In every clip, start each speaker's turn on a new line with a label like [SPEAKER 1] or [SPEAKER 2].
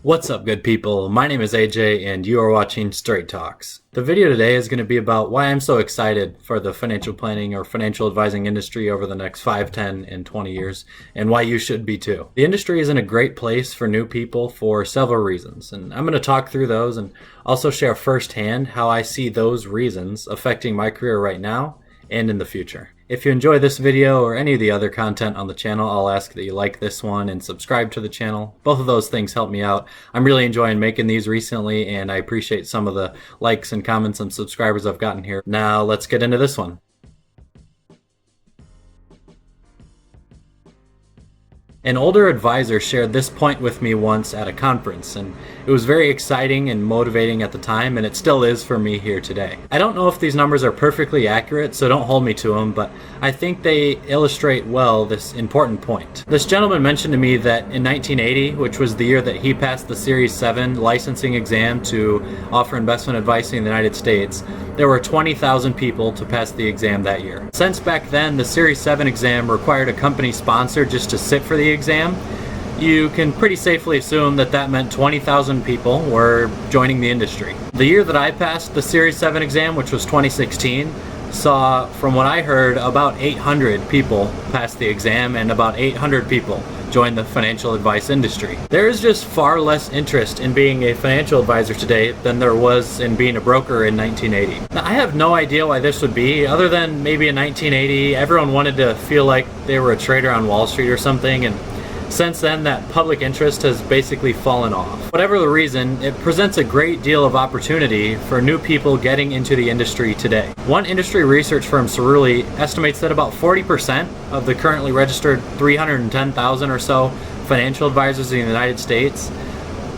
[SPEAKER 1] What's up, good people? My name is AJ and you are watching Straight Talks. The video today is going to be about why I'm so excited for the financial planning or financial advising industry over the next 5, 10, and 20 years, and why you should be too. The industry is in a great place for new people for several reasons, and I'm going to talk through those and also share firsthand how I see those reasons affecting my career right now and in the future. If you enjoy this video or any of the other content on the channel, I'll ask that you like this one and subscribe to the channel. Both of those things help me out. I'm really enjoying making these recently, and I appreciate some of the likes and comments and subscribers I've gotten here. Now let's get into this one. An older advisor shared this point with me once at a conference, and it was very exciting and motivating at the time, and it still is for me here today. I don't know if these numbers are perfectly accurate, so don't hold me to them, but I think they illustrate well this important point. This gentleman mentioned to me that in 1980, which was the year that he passed the Series 7 licensing exam to offer investment advice in the United States, there were 20,000 people to pass the exam that year. Since back then, the Series 7 exam required a company sponsor just to sit for the exam, you can pretty safely assume that that meant 20,000 people were joining the industry. The year that I passed the Series 7 exam, which was 2016, saw, from what I heard, about 800 people pass the exam and about 800 people join the financial advice industry. There is just far less interest in being a financial advisor today than there was in being a broker in 1980. Now, I have no idea why this would be, other than maybe in 1980 everyone wanted to feel like they were a trader on Wall Street or something, and since then, that public interest has basically fallen off. Whatever the reason, it presents a great deal of opportunity for new people getting into the industry today. One industry research firm, Cerulli, estimates that about 40% of the currently registered 310,000 or so financial advisors in the United States,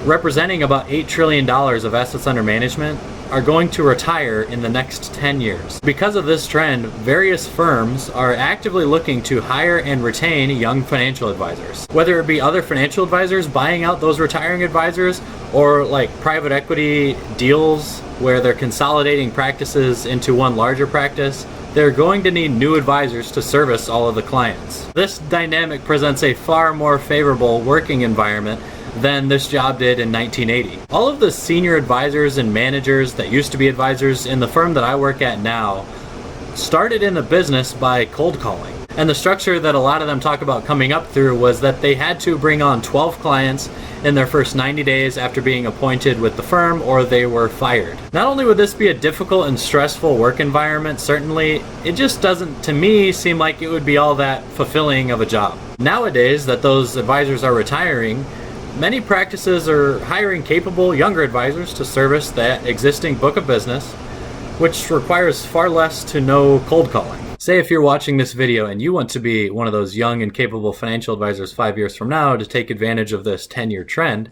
[SPEAKER 1] representing about $8 trillion of assets under management, are going to retire in the next 10 years. Because of this trend, various firms are actively looking to hire and retain young financial advisors. Whether it be other financial advisors buying out those retiring advisors, or like private equity deals where they're consolidating practices into one larger practice, they're going to need new advisors to service all of the clients. This dynamic presents a far more favorable working environment than this job did in 1980. All of the senior advisors and managers that used to be advisors in the firm that I work at now started in the business by cold calling. And the structure that a lot of them talk about coming up through was that they had to bring on 12 clients in their first 90 days after being appointed with the firm, or they were fired. Not only would this be a difficult and stressful work environment, certainly, it just doesn't, to me, seem like it would be all that fulfilling of a job. Nowadays that those advisors are retiring, many practices are hiring capable younger advisors to service that existing book of business, which requires far less to no cold calling. Say if you're watching this video and you want to be one of those young and capable financial advisors 5 years from now to take advantage of this 10-year trend,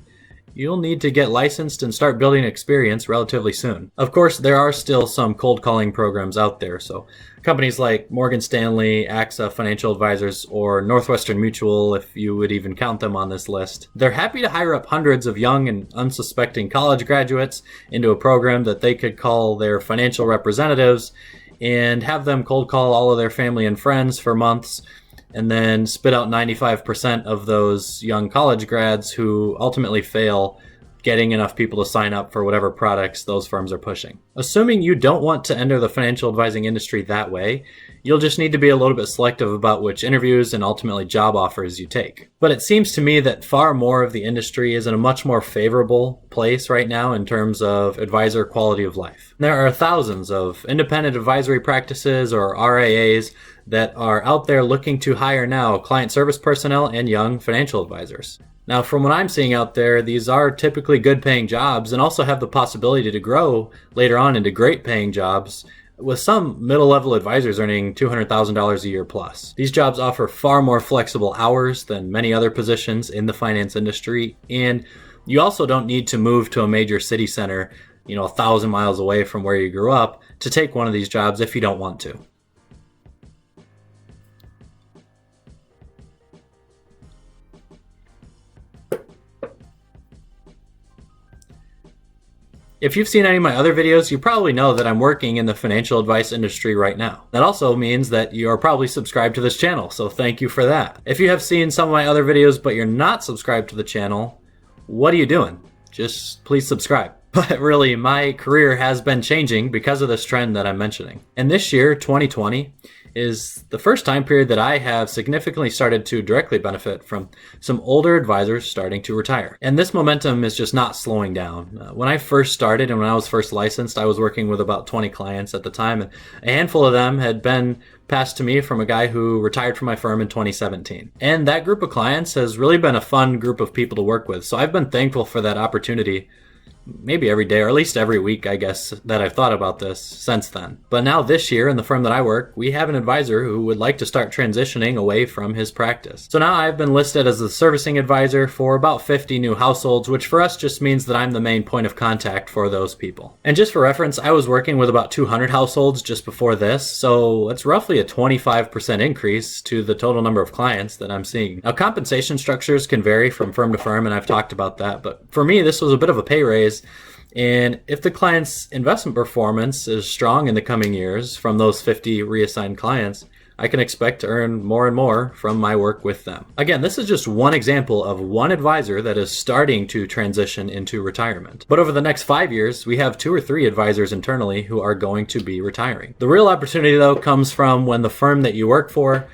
[SPEAKER 1] you'll need to get licensed and start building experience relatively soon. Of course, there are still some cold calling programs out there, so companies like Morgan Stanley, AXA Financial Advisors, or Northwestern Mutual, if you would even count them on this list, they're happy to hire up hundreds of young and unsuspecting college graduates into a program that they could call their financial representatives and have them cold call all of their family and friends for months, and then spit out 95% of those young college grads who ultimately fail getting enough people to sign up for whatever products those firms are pushing. Assuming you don't want to enter the financial advising industry that way, you'll just need to be a little bit selective about which interviews and ultimately job offers you take. But it seems to me that far more of the industry is in a much more favorable place right now in terms of advisor quality of life. There are thousands of independent advisory practices, or RIAs, that are out there looking to hire now client service personnel and young financial advisors. Now, from what I'm seeing out there, these are typically good paying jobs and also have the possibility to grow later on into great paying jobs, with some middle-level advisors earning $200,000 a year plus. These jobs offer far more flexible hours than many other positions in the finance industry, and you also don't need to move to a major city center, 1,000 miles away from where you grew up, to take one of these jobs if you don't want to. If you've seen any of my other videos, you probably know that I'm working in the financial advice industry right now. That also means that you are probably subscribed to this channel, so thank you for that. If you have seen some of my other videos but you're not subscribed to the channel, what are you doing? Just please subscribe. But really, my career has been changing because of this trend that I'm mentioning. And this year, 2020, is the first time period that I have significantly started to directly benefit from some older advisors starting to retire. And this momentum is just not slowing down. When I first started and when I was first licensed, I was working with about 20 clients at the time, and a handful of them had been passed to me from a guy who retired from my firm in 2017. And that group of clients has really been a fun group of people to work with. So I've been thankful for that opportunity maybe every day, or at least every week, I guess, that I've thought about this since then. But now this year in the firm that I work, we have an advisor who would like to start transitioning away from his practice. So now I've been listed as the servicing advisor for about 50 new households, which for us just means that I'm the main point of contact for those people. And just for reference, I was working with about 200 households just before this, so it's roughly a 25% increase to the total number of clients that I'm seeing. Now, compensation structures can vary from firm to firm, and I've talked about that, but for me, this was a bit of a pay raise. And if the client's investment performance is strong in the coming years from those 50 reassigned clients, I can expect to earn more and more from my work with them. Again, this is just one example of one advisor that is starting to transition into retirement. But over the next 5 years, we have 2 or 3 advisors internally who are going to be retiring. The real opportunity, though, comes from when the firm that you work for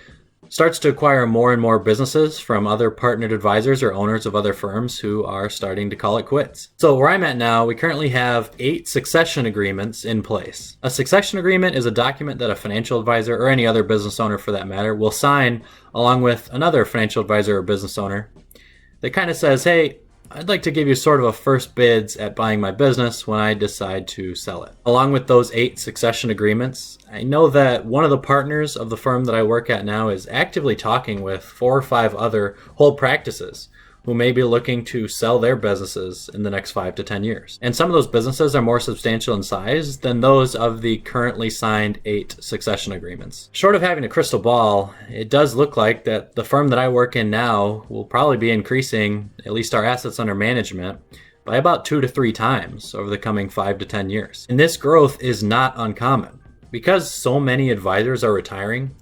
[SPEAKER 1] starts to acquire more and more businesses from other partnered advisors or owners of other firms who are starting to call it quits. So where I'm at now, we currently have 8 succession agreements in place. A succession agreement is a document that a financial advisor, or any other business owner for that matter, will sign along with another financial advisor or business owner that kind of says, hey, I'd like to give you sort of a first bids at buying my business when I decide to sell it. Along with those 8 succession agreements, I know that one of the partners of the firm that I work at now is actively talking with 4 or 5 other whole practices who may be looking to sell their businesses in the next 5 to 10 years. And some of those businesses are more substantial in size than those of the currently signed 8 succession agreements. Short of having a crystal ball, it does look like that the firm that I work in now will probably be increasing at least our assets under management by about 2 to 3 times over the coming 5 to 10 years. And this growth is not uncommon. Because so many advisors are retiring,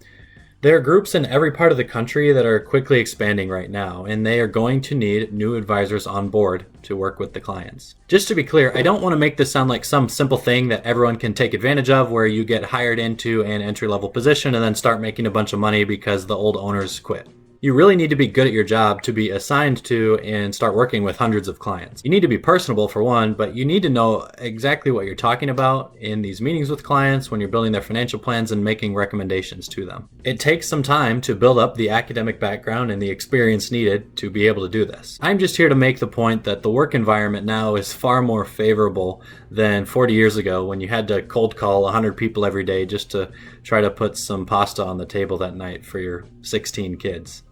[SPEAKER 1] there are groups in every part of the country that are quickly expanding right now, and they are going to need new advisors on board to work with the clients. Just to be clear, I don't want to make this sound like some simple thing that everyone can take advantage of where you get hired into an entry-level position and then start making a bunch of money because the old owners quit. You really need to be good at your job to be assigned to and start working with hundreds of clients. You need to be personable for one, but you need to know exactly what you're talking about in these meetings with clients when you're building their financial plans and making recommendations to them. It takes some time to build up the academic background and the experience needed to be able to do this. I'm just here to make the point that the work environment now is far more favorable than 40 years ago when you had to cold call 100 people every day just to try to put some pasta on the table that night for your 16 kids.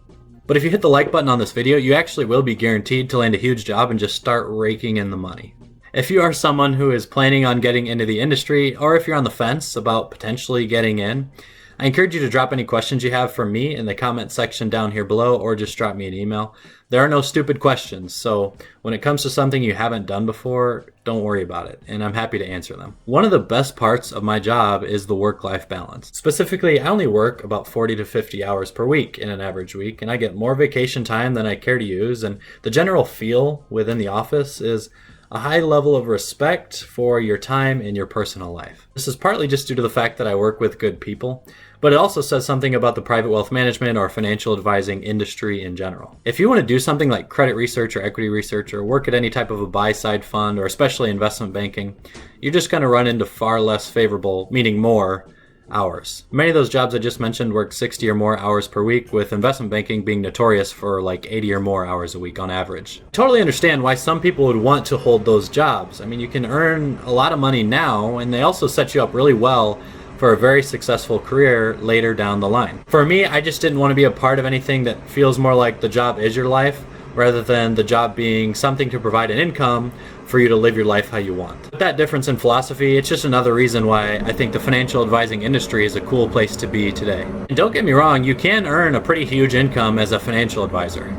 [SPEAKER 1] But if you hit the like button on this video, you actually will be guaranteed to land a huge job and just start raking in the money. If you are someone who is planning on getting into the industry, or if you're on the fence about potentially getting in, I encourage you to drop any questions you have for me in the comment section down here below, or just drop me an email. There are no stupid questions, so when it comes to something you haven't done before, don't worry about it, and I'm happy to answer them. One of the best parts of my job is the work-life balance. Specifically, I only work about 40 to 50 hours per week in an average week, and I get more vacation time than I care to use, and the general feel within the office is a high level of respect for your time in your personal life. This is partly just due to the fact that I work with good people, but it also says something about the private wealth management or financial advising industry in general. If you want to do something like credit research or equity research or work at any type of a buy-side fund or especially investment banking, you're just going to run into far less favorable, meaning more, hours. Many of those jobs I just mentioned work 60 or more hours per week, with investment banking being notorious for like 80 or more hours a week on average. Totally understand why some people would want to hold those jobs. I mean, you can earn a lot of money now, and they also set you up really well for a very successful career later down the line. For me, I just didn't want to be a part of anything that feels more like the job is your life, rather than the job being something to provide an income for you to live your life how you want. With that difference in philosophy, it's just another reason why I think the financial advising industry is a cool place to be today. And don't get me wrong, you can earn a pretty huge income as a financial advisor.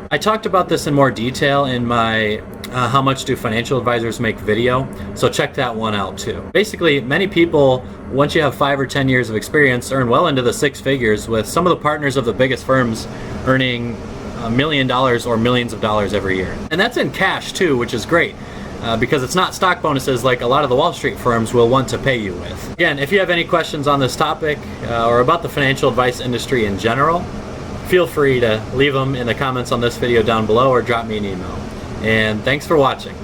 [SPEAKER 1] I talked about this in more detail in my How Much Do Financial Advisors Make video, so check that one out too. Basically, many people, once you have 5 or 10 years of experience, earn well into the 6 figures, with some of the partners of the biggest firms earning $1 million or millions of dollars every year. And that's in cash too, which is great. Because it's not stock bonuses like a lot of the Wall Street firms will want to pay you with. Again, if you have any questions on this topic or about the financial advice industry in general, feel free to leave them in the comments on this video down below or drop me an email. And thanks for watching.